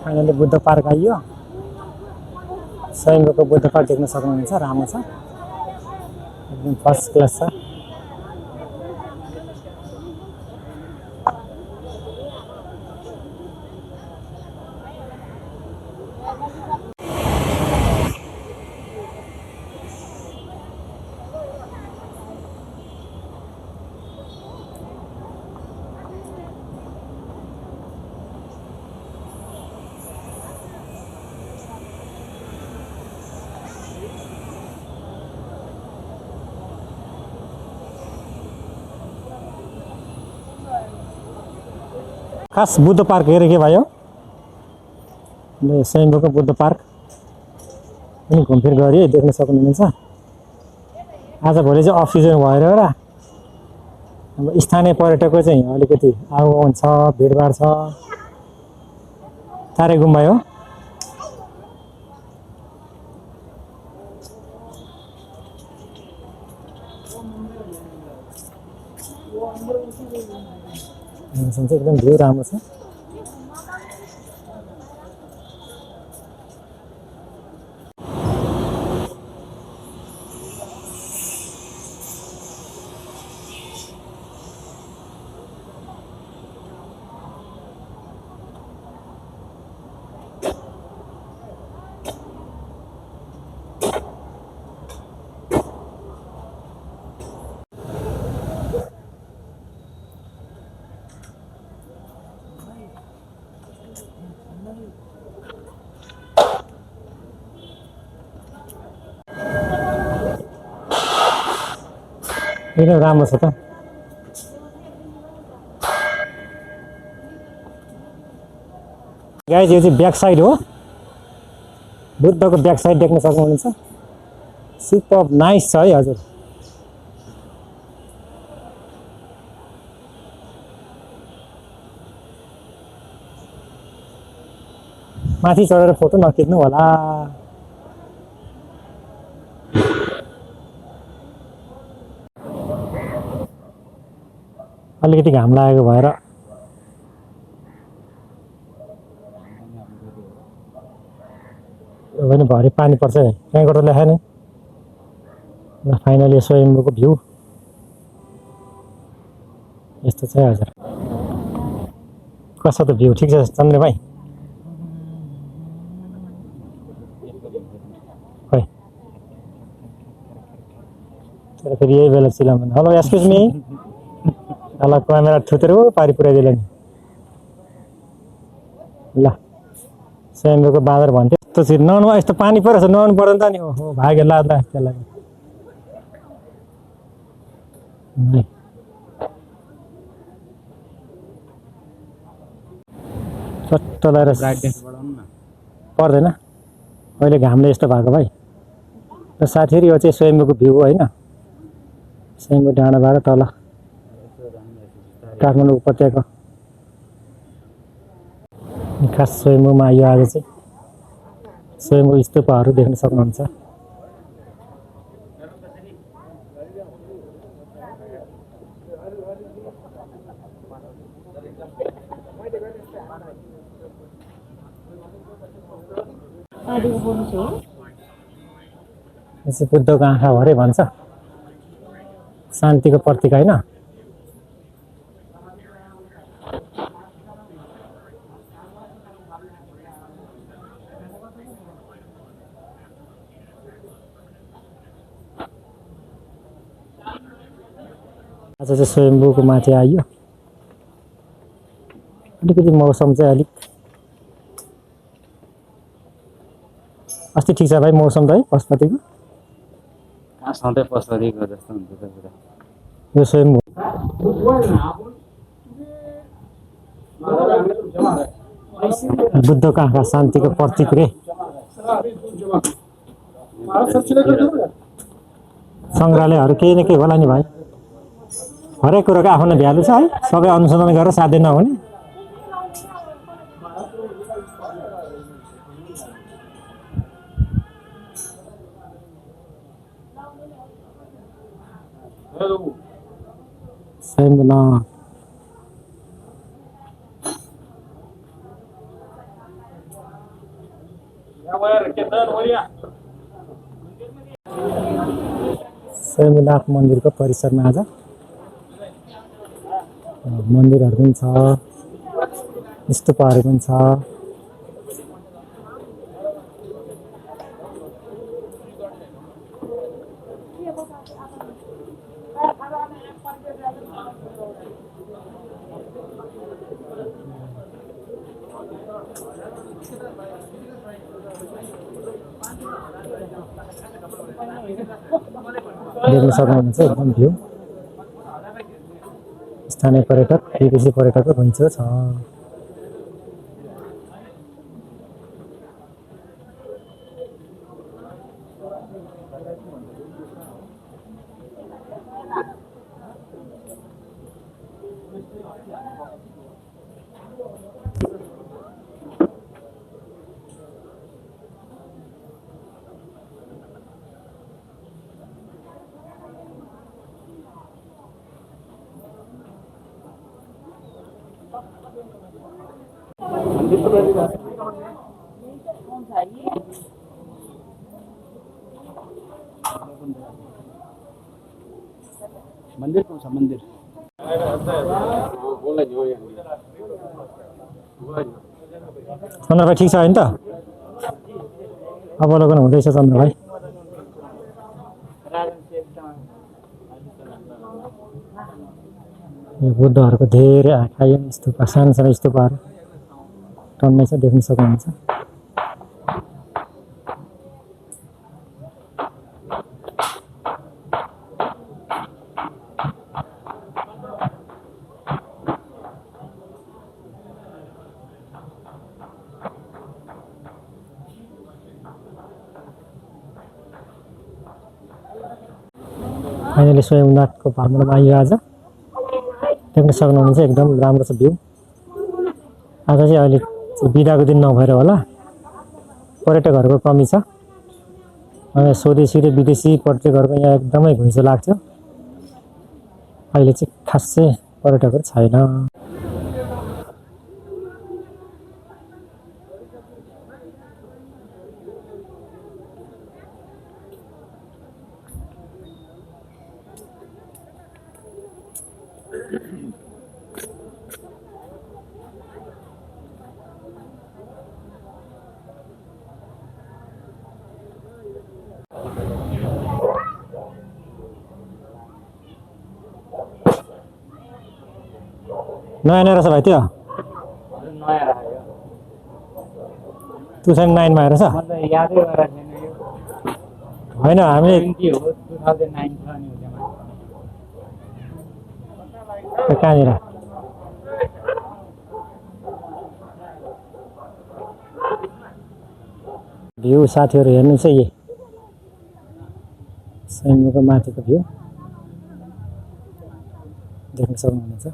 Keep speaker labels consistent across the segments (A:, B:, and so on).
A: Finally Buddha park आइयो। स्वयंको Buddha park देख्न सक्नुहुन्छ, राम्रो छ, एकदम फर्स्ट क्लास छ। खास बुद्ध पार्क हेरेँ के भयो, स्वयंको बुद्ध पार्क पनि घुमफिर गरी देख्न सक्नुहुन्छ। आज भोलि चाहिँ अफ सिजन भएर एउटा अब स्थानीय पर्यटकको चाहिँ अलिकति आवागमन छ, भिडभाड छ। तारे गुम्बा हो, एकदम भ्यू राम्रो छ। एकदम राम्रो छ त। गाइज यो चाहिँ ब्याक साइड हो, बुद्धको ब्याक साइड देख्न सक्नुहुन्छ। सुपर नाइस छ है हजुर। माथि चढेर फोटो नखिच्नु होला। अलिकति घाम लागेको भएर भने भरि पानी पर्छ है, त्यहाँबाट लेखा नि। ल फाइनली स्वयम्भूको भ्यू यस्तो छ हजुर। कस्तो त भ्यू, ठिक छ चन्द्र भाइ? खै तर फेरि यही बेला चिलाउनु। हेलो एक्सक्युज मी, ल क्यामेरा थुतेर पारि पुऱ्याइदिएला नि। ल स्वयम्भूको बाँदर भन्थ्यो यस्तो चिज नुहाउनु, यस्तो पानी परेछ नुहाउनु पर्दैन त नि। ओहो भाग्यो लाद्ला त्यसलाई। चट्ट लगाएर पर्दैन अहिले घामले यस्तो भएको भाइ। र साथीहरू यो चाहिँ स्वयम्भूको भ्यू होइन, स्वयम्भू डाँडाबाट तल काठमाडौँ उपत्यका। खास स्वयम्भूमा आइयो आज चाहिँ स्वयम्भू स्तूपहरू देख्न सक्नुहुन्छ। यो चाहिँ बुद्धको आँखा भरे भन्छ, शान्तिको प्रतीक होइन। आज चाहिँ स्वयम्भूको माथि आइयो। अलिकति मौसम चाहिँ अलिक अस्ति ठिक छ भाइ मौसम त है पशुपतिको।
B: सधैँ पशुपतिको जस्तो हुन्छ त पुरा।
A: यो स्वयम्भू बुद्धको आँखा शान्तिको प्रतीक रे। सङ्ग्रहालयहरू केही न केही होला नि भाइ, हरेक कुरोको आफ्नो भ्यालु छ है, सबै अनुसन्धान गरेर साध्य नहुने। स्वयम्भूनाथ स्वयम्भूनाथ मन्दिरको परिसरमा आज मन्दिरहरू पनि छ, स्तूपहरू पनि छ। देख्न सक्नुहुन्छ एकदम भ्यू। स्थानीय पर्यटक, विदेशी पर्यटकको घुइँचो छ।
B: मंदिर कौन सा मंदिर?
A: चन्द्र भाइ ठिक छ होइन त? अवलोकन हुँदैछ चन्द्र भाइ। यो बुद्धहरूको धेरै आँखा, स्तूप, सानो सानो स्तूपहरू टन्नै छ, देख्न सक्नुहुन्छ। फाइनली स्वयम्भूनाथको भ्रमणमा आइयो आज। देख्न सक्नुहुन्छ एकदम राम्रो छ भ्यू। आज चाहिँ अहिले बिदाको दिन नभएर होला पर्यटकहरूको कमी छ। स्वदेशी र विदेशी पर्यटकहरूको यहाँ एकदमै घुइँचो लाग्छ। अहिले चाहिँ खासै पर्यटकहरू छैन। नयाँ नयाँ रहेछ भाइ त्यो? टु थाउजन्ड 9मा रहेछ होइन? हामीले कहाँनिर भ्यू साथीहरू हेर्नु चाहिँ यही स्वयम्भूको माथिको भ्यू देख्न सक्नुहुनेछ।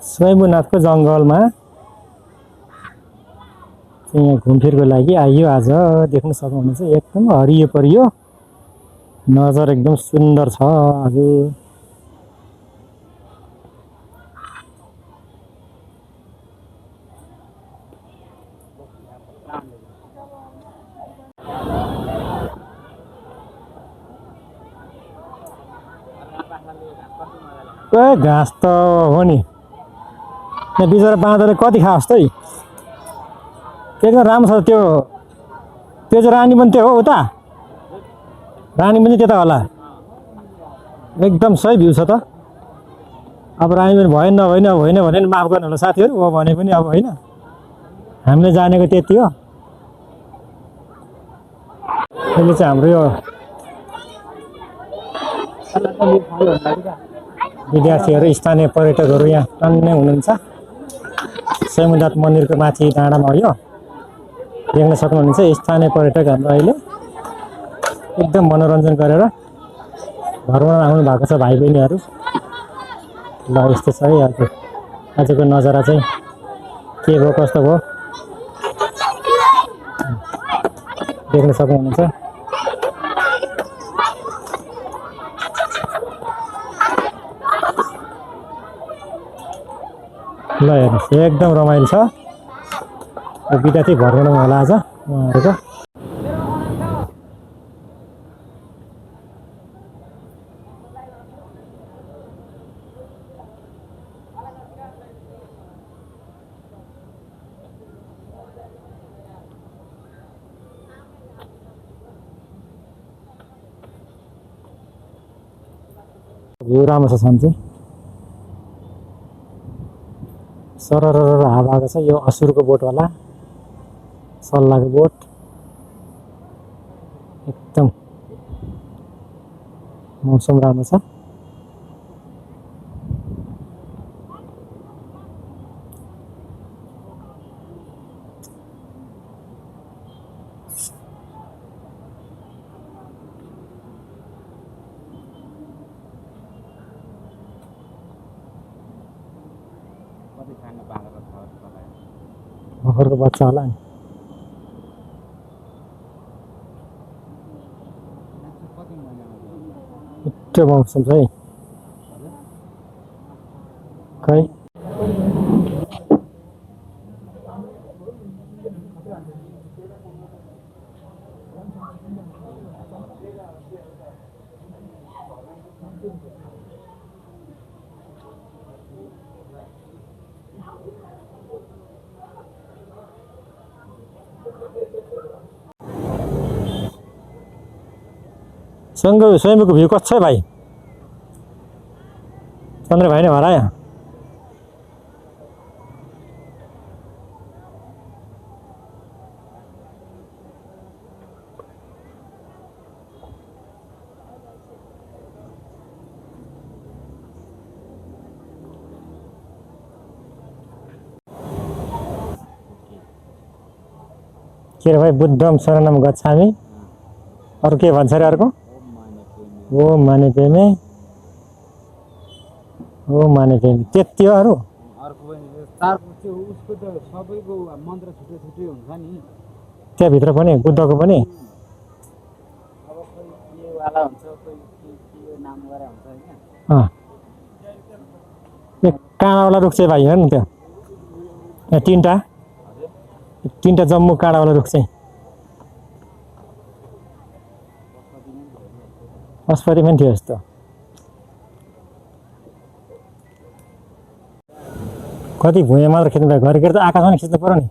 A: स्वयम्भूनाथको जङ्गलमा यहाँ घुमफिरको लागि आइयो आज। देख्न सक्नुहुन्छ एकदम हरियो परियो, नजर एकदम सुन्दर छ हजुर। घाँस त हो नि, यहाँ बिचरा बाँदरले कति खाओस् त है। एकदम राम्रो छ त्यो। त्यो चाहिँ रानी पनि त्यो हो, उता रानी पनि त्यता होला। एकदम सही भ्यू छ त। अब रानी पनि भएन नभएन होइन भने माफ गर्नु होला साथीहरू, हो भने पनि अब होइन, हामीले जानेको त्यति हो। अहिले चाहिँ हाम्रो यो विद्यार्थीहरू, स्थानीय पर्यटकहरू यहाँ टन्नै हुनुहुन्छ। स्वयम्भूनाथ मन्दिरको माथि डाँडामा हो यो। देख्न सक्नुहुन्छ स्थानीय पर्यटक हाम्रो अहिले एकदम मनोरञ्जन गरेर घरमा आउनु भएको छ भाइ बहिनीहरू। ल यस्तो छ है आजको नजारा चाहिँ। के भयो कस्तो भयो देख्न सक्नुहुन्छ। ल हेर्नुहोस् एकदम रमाइलो छ। विद्यार्थी भर्खरमा होला आज उहाँहरूको। भ्यू राम्रो छ सन्चै। सरर हावा आएको छ। यो असुरको बोट होला, सल्लाहको बोट। एकदम मौसम राम्रो छ।
B: कति सानो बाँदरको छ होला।
A: भर्खरको बच्चा होला नि।
B: कति महिनामा
A: मिठो मौसम छ है। खै स्वयंको भ्यू कस्तो छ भाइ? चन्द्र भाइ नै हरायो। के रे भाइ? बुद्धम शरणम गच्छामि। अरू के भन्छ अरे अर्को? ओम माने प्रेमे, ओम माने प्रेमे। त्यति हो अरू?
B: अर्को पनि तारको त्यो उसको त सबैको मन्त्र छुट्टै छुट्टै हुन्छ नि।
A: त्यहाँभित्र पनि बुद्धको पनि?
B: अब कोही के वाला हुन्छ, कोही के नाम गरेर हुन्छ होइन।
A: यो काँडावाला रुख चाहिँ भाइ हेर्नु त्यो यहाँ तिनवटा जम्मू काँडावाला रुख चाहिँ। अस्पति पनि थियो यस्तो। कति भुइँ मात्र खिच्नु भयो, घरि त आकाशमा खिच्नु पर्यो नि।